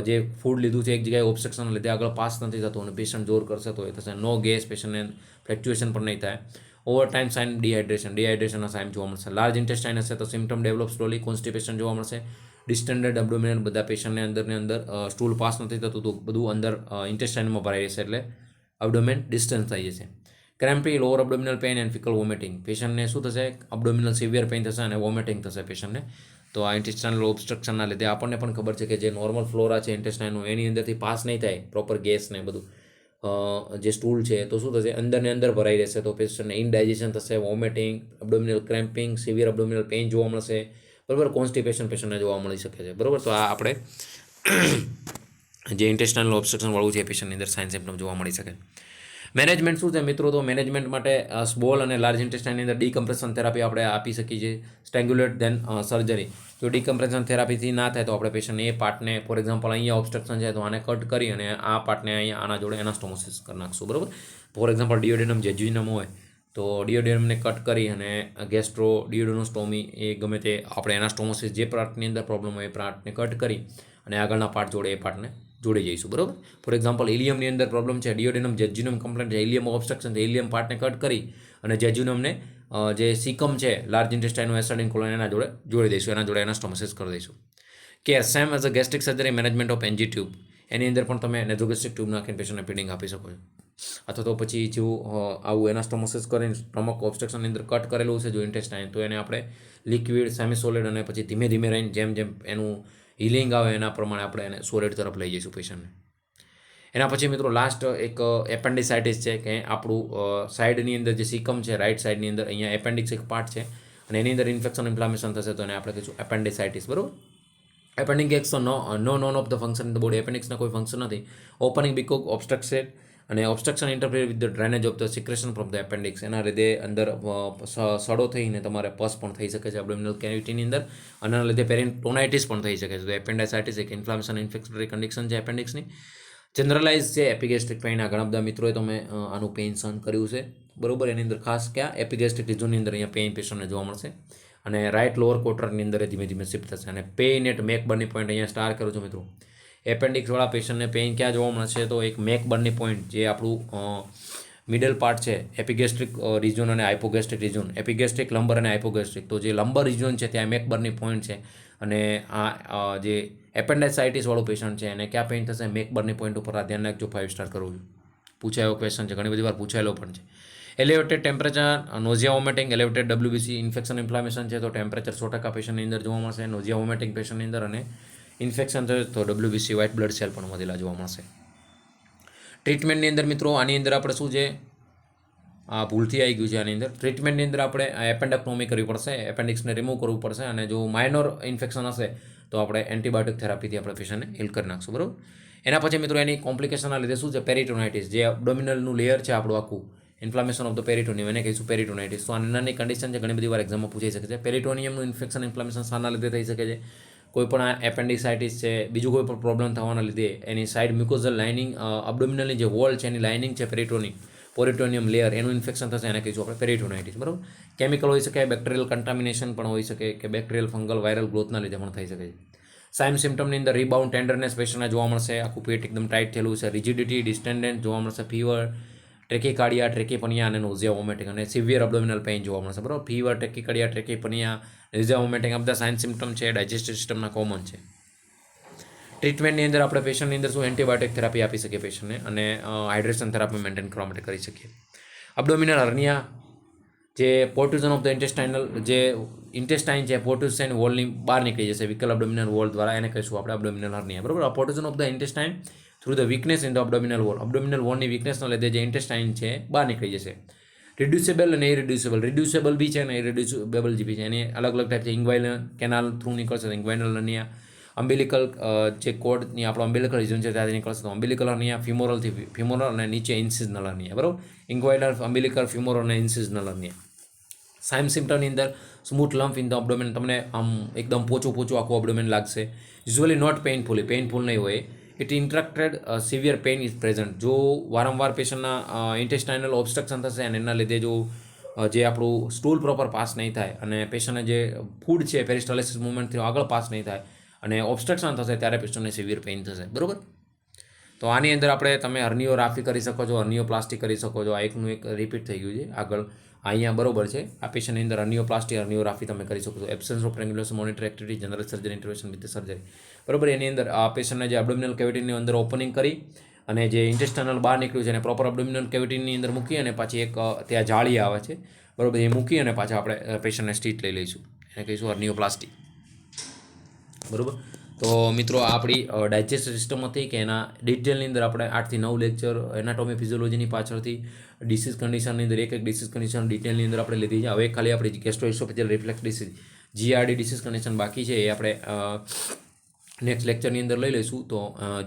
જે ફૂડ લીધું છે એક જગ્યાએ ઓબ્સ્ટ્રક્શનના લીધે આગળ પાસ નથી થતું અને પેશન્ટ જોર કરશે તો એ થશે. નો ગેસ, પેશન્ટને ફ્લેક્ચ્યુએશન પણ નહીં થાય. ઓવર ટાઈમ સાઇન ડિહાઇડ્રેશનના સાઇન જોવા મળશે. લાર્જ ઇન્ટેસ્ટાઇન હશે તો સિમ્ટમ ડેવલપ સ્લોલી, કોન્સ્ટિપેશન જોવા મળશે, ડિસ્ટન્ડેડ અબડોમિનલ, બધા પેશન્ટને અંદર સ્ટૂલ પાસ નથી થતું તો બધું અંદર ઇન્ટેસ્ટાઇનમાં ભરાઈ જશે, એટલે અબડોમેન ડિસ્ટન્સ થઈ જશે. ક્રેમ્પી, લોઅર અબડોમિનલ પેઇન એન્ડ ફિકલ વોમિટિંગ, પેશન્ટને શું થશે? અબડોમિનલ સિવિયર પેઇન થશે અને વોમિટિંગ થશે પેશન્ટને. તો આ ઇન્ટેસ્ટાઇનલ ઓબ્સ્ટ્રક્શનના લીધે આપણને પણ ખબર છે કે જે નોર્મલ ફ્લોરા છે ઇન્ટેસ્ટાઇનનું એની અંદરથી પાસ નહીં થાય પ્રોપર ગેસ ને બધું, જે સ્ટૂલ છે તો શું થશે? અંદરને અંદર ભરાઈ રહેશે, તો પેશન્ટને ઇનડાઇજેશન થશે, વોમિટિંગ, અબડોમિનલ ક્રેમ્પિંગ, સિવિયર અબડોમિનલ પેઇન જોવા મળશે, બરાબર, કોન્સ્ટિપેશન પેશન્ટને જોવા મળી શકે છે, બરાબર. તો આ આપણે જે ઇન્ટેસ્ટાઇનલ ઓબ્સ્ટ્રક્શનવાળું છે એ પેશન્ટની અંદર સાઇન સિમ્ટમ જોવા મળી શકે. મેનેજમેન્ટ શું છે મિત્રો? તો મેનેજમેન્ટ માટે સ્મોલ અને લાર્જ ઇન્ટેસ્ટાઇનની અંદર ડીકમ્પ્રેશન થેરાપી આપણે આપી શકીએ છીએ, સ્ટ્રેંગ્યુલેટ ધેન સર્જરી. જો ડીકમ્પ્રેશન થેરાપીથી ના થાય તો આપણે પેશન્ટને એ પાર્ટને, ફોર એક્ઝામ્પલ અહીંયા ઓબ્સ્ટ્રક્શન છે તો આને કટ કરી અને આ પાર્ટને અહીંયા આના જોડે એનાસ્ટોમોસિસ કરી નાખશું, બરાબર. ફોર એક્ઝામ્પલ ડિયોડેનમ જેજ્યુનમ હોય તો ડિયોડેનમને કટ કરી અને ગેસ્ટ્રો ડિયોડેનોસ્ટોમી, એ ગમે તે આપણે એનાસ્ટોમોસિસ જે પાર્ટની અંદર પ્રોબ્લેમ હોય એ પાર્ટને કટ કરી અને આગળના પાર્ટ જોડે એ પાર્ટને જોડી જઈશું, બરાબર. ફોર એક્ઝામ્પલ ઇલિયમની અંદર પ્રોબ્લેમ છે, ડિયોડેનમ જેજ્યુનમ કમ્પ્લેન્ટ છે, ઇલિયમ ઓબ્સ્ટ્રક્શન છે, ઇલિયમ પાર્ટને કટ કરી અને જેજ્યુનમને જે સિકમ છે લાર્જ ઇન્ટેસ્ટાઇનનો એસેડિન કોલોન એના જોડે જોડી દઈશું, એના જોડે એનાસ્ટોમોસિસ કરી દઈશું. Care same as a gastric surgery, management of NG tube, એની અંદર પણ તમે નેઝોગેસ્ટ્રિક ટ્યુબ નાખીને પેશન્ટને ફીડિંગ આપી શકો છો. અથવા તો પછી જેવું આવું એનાસ્ટોમોસિસ કરીને સ્ટમક ઓબ્સ્ટ્રક્શનની અંદર કટ કરેલું છે જો ઇન્ટેસ્ટાઇન, તો એને આપણે લિક્વિડ, સેમી સોલિડ અને પછી ધીમે ધીમે રહીને જેમ જેમ એનું હિલિંગ આવે એના પ્રમાણે આપણે એને સોલિડ તરફ લઈ જઈશું પેશન્ટને. એના પછી મિત્રો લાસ્ટ એક એપેન્ડિસાઇટિસ છે કે આપણું સાઈડની અંદર જે સિકમ છે રાઈટ સાઈડની અંદર અહીંયા એપેન્ડિક્સ એક પાર્ટ છે અને એની અંદર ઇન્ફેક્શન ઇન્ફ્લામેશન થશે તો એને આપણે કહીશું એપેન્ડિસાઇટિસ, બરાબર. Appendix no known of the function in the body. એપેન્ડિક્સના કોઈ ફંક્શન નથી. ઓપનિંગ બીકોક ઓબ્સ્ટ્રક્ટેડ અને obstruction interfere with the drainage of the secretion from the appendix. એના લીધે અંદર સડો થઈને તમારે પસ પણ થઈ શકે છે એબ્ડોમિનલ કેવિટીની અંદર, અને એના લીધે પેરિટોનાઇટિસ પણ થઈ શકે છે. તો એપેન્ડાઇસાઇટિસ એક ઇન્ફ્લામેશન ઇન્ફેક્ટરી કન્ડિશન છે એપેન્ડિક્સની. જનરલાઇઝ છે એપિગેસ્ટ્રિક પેઇન. આ ઘણા બધા મિત્રોએ તમે આનું પેઇન સહન કર્યું છે, બરોબર. એની અંદર ખાસ ક્યાં એપિગેસ્ટ્રિક રિજનની અંદર અહીંયા પેઇન પેશન્ટને જોવા મળશે, અને રાઇટ લોઅર ક્વોર્ટરની અંદર ધીમે ધીમે શિફ્ટ થશે. અને પેઇન એટ મેક બર્ની પોઈન્ટ અહીંયા સ્ટાર કરું છું મિત્રો. એપેન્ડિક્સવાળા પેશન્ટને પેઇન ક્યાં જોવા મળશે? તો એક મેક બર્ની પોઈન્ટ, જે આપણું મિડલ પાર્ટ છે, એપિગેસ્ટ્રિક રિજન અને હાઇપોગેસ્ટ્રિક રિજન. એપિગેસ્ટ્રિક, લંબર અને હાઇપોગેસ્ટ્રિક. તો જે લંબર રિજન છે ત્યાં મેક બર્ની પોઈન્ટ છે, અને આ જે એપેન્ડાઇસાઇટિસ વાળું પેશન્ટ છે એને ક્યાં પેઇન થશે? મેક બર્ની પોઈન્ટ ઉપર. આ ધ્યાન રાખજો, 5 સ્ટાર કરવું છું. પૂછાયેલો ક્વેશ્ચન છે, ઘણી બધી વાર પૂછાયેલો પણ છે. Elevated temperature, nausea vomiting, elevated WBC, infection inflammation છે તો ટેમ્પરેચર 100% પેશન્ટની અંદર જોવા મળશે. નોઝિયા વોમિટિંગ પેશન્ટની અંદર, અને ઇન્ફેક્શન થશે તો WBC વ્હાઇટ બ્લડ સેલ પણ વધેલા જોવા મળશે. ટ્રીટમેન્ટની અંદર મિત્રો આની અંદર આપણે શું છે, આ ભૂલથી આવી ગયું છે આની અંદર. ટ્રીટમેન્ટની અંદર આપણે એપેન્ડેક્ટોમી કરવી પડશે, એપેન્ડિક્સને રિમૂવ કરવું પડશે, અને જો માઇનોર ઇન્ફેક્શન હશે તો આપણે એન્ટીબાયોટિક થેરાપીથી આપણે પેશન્ટને હીલ કરી નાખશું, બરાબર. એના પછી મિત્રો એની કોમ્પ્લિકેશનના લીધે શું છે, પેરિટોનાઇટિસ, જે એબ્ડોમિનલનું લેયર છે આપણું આખું, ઇન્ફ્લામેશન ઓફ ધ પેરિટોનિયમ, એને કહીશું પેરિટોનાઇટિસ. તો આ નાની કન્ડિશન છે, ઘણી બધી વાર એક્ઝામમાં પૂછાઈ શકે છે. પેરિટોનિયમનું ઇન્ફેક્શન ઇન્ફ્લામેશન શાના લીધે થઈ શકે છે? કોઈ પણ આ એપેન્ડિસાઇટિસ છે, બીજું કોઈ પણ પ્રોબ્લેમ થવાના લીધે એની સાઇડ મ્યુકોઝલ લાઇનિંગ, અબ્ડોમિનલની જે વોલ છે એની લાઇનિંગ છે પેરિટોનિયમ લેયર, એનું ઇન્ફેક્શન થશે, એને કહીશું આપણે પેરિટોનાઇટિસ, બરાબર. કેમિકલ હોઈ શકે, બેક્ટેરિયલ કન્ટામિનેશન પણ હોઈ શકે, કે બેક્ટેરિયલ ફંગલ વાયરલ ગ્રોથના લીધે પણ થઈ શકે છે. સાઇન સિમ્ટમની અંદર રીબાઉન્ડ ટેન્ડરનેસ પેશન્ટને જોવા મળશે, આખું પેટ એકદમ ટાઈટ થયેલું છે, રિજિડિટી, ડિસ્ટેન્ડન્ટ જોવા મળશે, ફીવર, ટ્રેકીકાર્ડિયા, ટ્રેકીપનિયા અને નોઝિયા વોમિટિંગ, અને સિવિયર અબ્ડોમિનલ પેઇન જોવા મળશે, બરાબર. ફીવર, ટ્રેકીકાર્ડિયા, ટ્રેકીપનિયા, નોઝિયા વોમિટિંગ, આ બધા સાઇન સિમ્ટમ છે, ડાયજેસ્ટિવ સિસ્ટમના કોમન છે. ટ્રીટમેન્ટની અંદર આપણે પેશન્ટની અંદર શું એન્ટીબાયોટિક થેરાપી આપી શકીએ પેશન્ટને, અને હાઇડ્રેશન થેરાપી મેન્ટેન કરવા માટે કરી શકીએ. અબ્ડોમિનલ હર્નિયા, જે પોર્ટ્યુઝન ઓફ ધ ઇન્ટેસ્ટાઇનલ, જે ઇન્ટેસ્ટાઇન છે પોર્ટ્યુઝન વોલની બહાર નીકળી જશે વિકલ અબ્ડોમિનલ વોલ દ્વારા, એને કહીશું આપણે અબ્ડોમિનલ હર્નિયા, બરાબર. Protrusion of the intestine through the weakness in the abdominal wall, abdominal વોલની વીકનેસના લીધે જે ઇન્ટેસ્ટાઇન છે બહાર નીકળી જશે. રિડ્યુસેબલ અને ઇરિડ્યુસેબલ, રિડ્યુસેબલ બી છે અને ઇરિડ્યુસેબલ બી છે, એની અલગ અલગ ટાઈપ છે. ઇન્ગ્વાઇનલ કેનાલ થ્રુ નીકળશે ઇન્ગ્વાઇનલ હર્નિયા. અમ્બિલિકલ જે કોડની આપણો અમ્બિલિકલ રિજન છે ત્યાંથી નીકળશે તો અમ્બિલિકલ હર્નિયા. ફિમોરલ અને નીચે ઇન્સિઝનલ હર્નિયા, બરાબર. ઇન્ગ્વાઇનલ, અમ્બિલિકલ, ફિમોરલ અને ઇન્સિઝનલ હર્નિયા. સાઇન સિમ્ટમની અંદર સ્મૂથ લમ્પ ઇન ધ અબ્ડોમેન, તમને આમ એકદમ પોચું આખું અબ્ડોમેન લાગશે. યુઝ્યુઅલી નોટ પેઇનફુલ નહીં હોય. It intractable severe pain is present. જો વારંવાર પેશન્ટના ઇન્ટેસ્ટાઇનલ ઓબ્સ્ટ્રક્શન થશે અને એના લીધે જો જે આપણું સ્ટૂલ પ્રોપર પાસ નહીં થાય, અને પેશન્ટને જે ફૂડ છે પેરિસ્ટાલિસિસ મૂવમેન્ટથી આગળ પાસ નહીં થાય, અને ઓબ્સ્ટ્રક્શન થશે, ત્યારે પેશન્ટને સિવિયર પેઇન થશે, બરાબર. તો આની અંદર આપણે તમે હર્નિયોગ્રાફી કરી શકો છો, હર્નિયોપ્લાસ્ટી કરી શકો છો. આ એકનું એક રિપીટ થઈ ગયું છે આગળ, અહીંયા બરોબર છે. આ પેશન્ટની અંદર હર્નિયોપ્લાસ્ટી, હર્નિયોગ્રાફી તમે કરી શકો છો. Absence of strangulation monitor activity, general surgery, intervention with surgery, બરાબર. એની અંદર આ પેશન્ટને જે અબ્ડોમિનલ કેવિટીની અંદર ઓપનિંગ કરી અને જે ઇન્ટેસ્ટાઇનલ બહાર નીકળ્યું છે એને પ્રોપર અબ્ડોમિનલ કેવિટીની અંદર મૂકી, અને પાછી એક ત્યાં જાળી આવે છે, બરાબર, એ મૂકી અને પાછા આપણે પેશન્ટને સ્ટીચ લઈ લઈશું, એને કહીશું હર્નિયોપ્લાસ્ટી, બરાબર. તો મિત્રો આપણી ડાયજેસ્ટિવ સિસ્ટમ હતી કે એના ડિટેલની અંદર આપણે 8 થી 9 લેક્ચર એનાટોમી ફિઝિયોલોજીની પાછળથી ડિસીઝ કન્ડિશનની અંદર એક ડિસીઝ કન્ડિશન ડિટેલની અંદર આપણે લીધી છે. હવે ખાલી આપણી gastroesophageal reflux disease, GERD disease condition બાકી છે, એ આપણે નેક્સ્ટ લેક્ચરની અંદર લઈ લઈશું. તો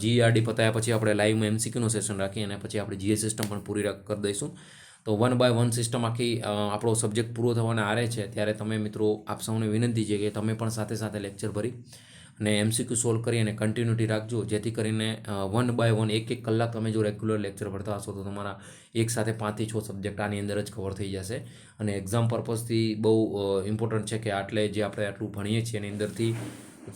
GERD પતાયા પછી આપણે લાઈવમાં MCQનું સેશન રાખીએ, અને પછી આપણે GS સિસ્ટમ પણ પૂરી કરી દઈશું. તો 1 by 1 સિસ્ટમ આખી આપણો સબ્જેક્ટ પૂરો થવાના આરે છે, ત્યારે તમે મિત્રો આપ સૌને વિનંતી છે કે તમે પણ સાથે સાથે લેક્ચર ભરી અને MCQ સોલ્વ કરી અને કન્ટિન્યુટી રાખજો, જેથી કરીને 1 by 1 એક કલાક તમે જો રેગ્યુલર લેક્ચર ભરતા હશો તો તમારા એક સાથે 5 થી 6 સબ્જેક્ટ આની અંદર જ કવર થઈ જશે. અને એક્ઝામ પર્પઝથી બહુ ઇમ્પોર્ટન્ટ છે કે આટલે જે આપણે આટલું ભણીએ છીએ એની અંદરથી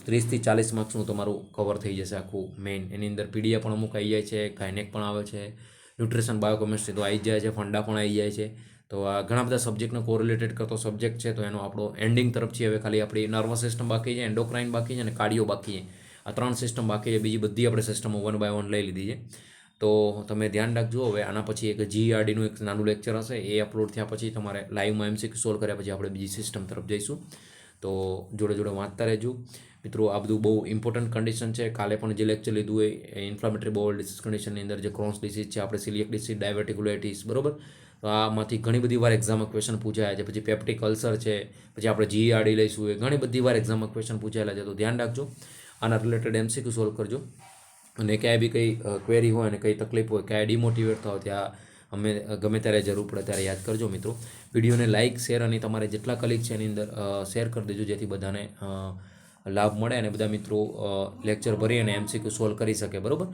30 થી 40 માર્ક્સનું તમારું કવર થઈ જશે આખું મેઇન. એની અંદર પીડીએફ પણ અમુક આવી જાય છે, ગાયનેક પણ આવે છે, ન્યુટ્રિશન, બાયોકેમિસ્ટ્રી તો આવી જાય છે, ફંડા પણ આવી જાય છે. તો આ ઘણા બધા સબ્જેક્ટને કોરિલેટેડ કરતો સબ્જેક્ટ છે. તો એનો આપણો એન્ડિંગ તરફ છે. હવે ખાલી આપણી નર્વસ સિસ્ટમ બાકી છે, એન્ડોક્રાઇન બાકી છે અને કાર્ડિયો બાકી છે. આ 3 સિસ્ટમ બાકી છે, બીજી બધી આપણે સિસ્ટમો 1 by 1 લઈ લીધી છે. તો તમે ધ્યાન રાખજો. હવે આના પછી એક GERDનું એક નાનું લેક્ચર હશે, એ અપલોડ થયા પછી તમારે લાઈવમાં MCQ સોલ્વ કર્યા પછી આપણે બીજી સિસ્ટમ તરફ જઈશું. તો જોડે વાંચતા રહેજો મિત્રો. આ બધું બહુ ઇમ્પોર્ટન્ટ કન્ડિશન છે. કાલે પણ જે લેક્ચર લીધું હોય ઇન્ફ્લામેટરી બોવલ ડિસીઝ કન્ડિશનની અંદર જે ક્રોન્સ ડિસીઝ છે, આપણે સિલિયક ડિસીઝ, ડાયબેટિક્યુલાઇટિસ, બરોબર. તો આમાંથી ઘણી બધી વાર એક્ઝામમાં ક્વેશ્ચન પૂછાયા છે. પછી પેપ્ટિક અલ્સર છે, પછી આપણે GERD લઈશું, એ ઘણી બધી વાર એક્ઝામમાં ક્વેશ્ચન પૂછાયેલા છે. તો ધ્યાન રાખજો. આના રિલેટેડ MCQ સોલ્વ કરજો. અને ક્યાંય બી કંઈ ક્વેરી હોય અને કંઈ તકલીફ હોય, ક્યાંય ડિમોટિવેટ થાવ, ત્યાં અમે ગમે ત્યારે જરૂર પડે ત્યારે યાદ કરજો મિત્રો. વિડીયોને લાઇક, શેર અને તમારે જેટલા કલીગ છે એની અંદર શેર કરી દેજો, જેથી બધાને લાભ મળે અને બધા મિત્રો લેક્ચર ભરી અને MCQ સોલ્વ કરી શકે. બરાબર?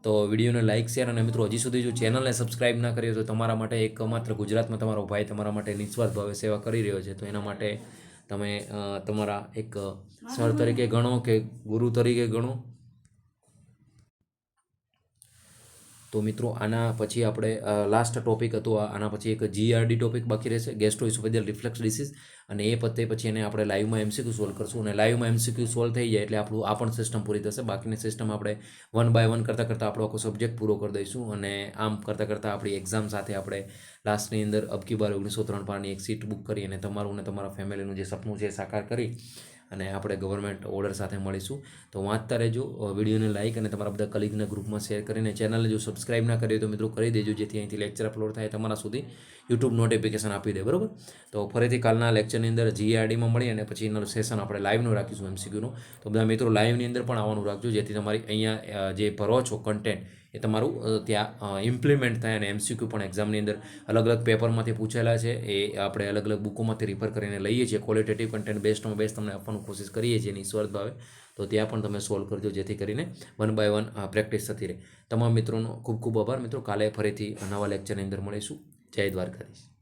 તો વિડીયોને લાઇક, શેર અને મિત્રો હજી સુધી જો ચેનલને સબસ્ક્રાઇબ ના કરી તો તમારા માટે એક માત્ર ગુજરાતમાં તમારો ભાઈ તમારા માટે નિસ્વાર્થ ભાવે સેવા કરી રહ્યો છે. તો એના માટે તમે તમારા એક સર તરીકે ગણો કે ગુરુ તરીકે ગણો. તો મિત્રો આના પછી આપણે લાસ્ટ ટોપિક હતું, આના પછી એક GERD ટોપિક બાકી રહેશે, ગેસ્ટ્રોઇસોફેજિયલ રિફ્લક્સ ડિસીઝ. અને એ પતે પછી એને આપણે લાઈવમાં MCQ સોલ્વ કરશું. અને લાઈવમાં MCQ સોલ્વ થઈ જાય એટલે આપણું આ પણ સિસ્ટમ પૂરી થશે. બાકીની સિસ્ટમ આપણે 1 by 1 કરતાં આપણો આખો સબ્જેક્ટ પૂરો કરી દઈશું. અને આમ કરતાં આપણી એક્ઝામ સાથે આપણે લાસ્ટની અંદર અબકી બાર 1903 પારની એક સીટ બુક કરી અને તમારું અને તમારા ફેમિલીનું જે સપનું છે એ સાકાર કરી અને આપણે ગવર્મેન્ટ ઓર્ડર સાથે મળીશું. તો વાંચતા રહેજો, વિડીયોને લાઇક અને તમારા બધા કલીગના ગ્રુપમાં શેર કરીને ચેનલને જો સબસ્ક્રાઇબ ના કરી તો મિત્રો કરી દેજો, જેથી અહીંથી લેક્ચર અપલોડ થાય તમારા સુધી યુટ્યુબ નોટિફિકેશન આપી દે. બરાબર? તો ફરીથી કાલના લેક્ચરની અંદર GERDમાં મળી અને પછી એનો સેશન આપણે લાઈવનું રાખીશું MCQનું. તો બધા મિત્રો લાઈવની અંદર પણ આવવાનું રાખજો, જેથી તમારી અહીંયા જે ભરો છો કન્ટેન્ટ એ તમારું ત્યાં ઇમ્પ્લિમેન્ટ થાય અને MCQ પણ એક્ઝામની અંદર અલગ અલગ પેપરમાંથી પૂછેલા છે એ આપણે અલગ અલગ બુકોમાંથી રિફર કરીને લઈએ છીએ. ક્વોલિટેટિવ કન્ટેન્ટ બેસ્ટમાં બેસ્ટ તમને આપવાનું કોશિશ કરીએ છીએ નિસ્વાર્થ ભાવે. તો ત્યાં પણ તમે સોલ્વ કરજો, જેથી કરીને 1 by 1 પ્રેક્ટિસ થતી રહે. તમામ મિત્રોનો ખૂબ ખૂબ આભાર મિત્રો. કાલે ફરીથી નવા લેક્ચરની અંદર મળીશું. જય દ્વારકાધીશ.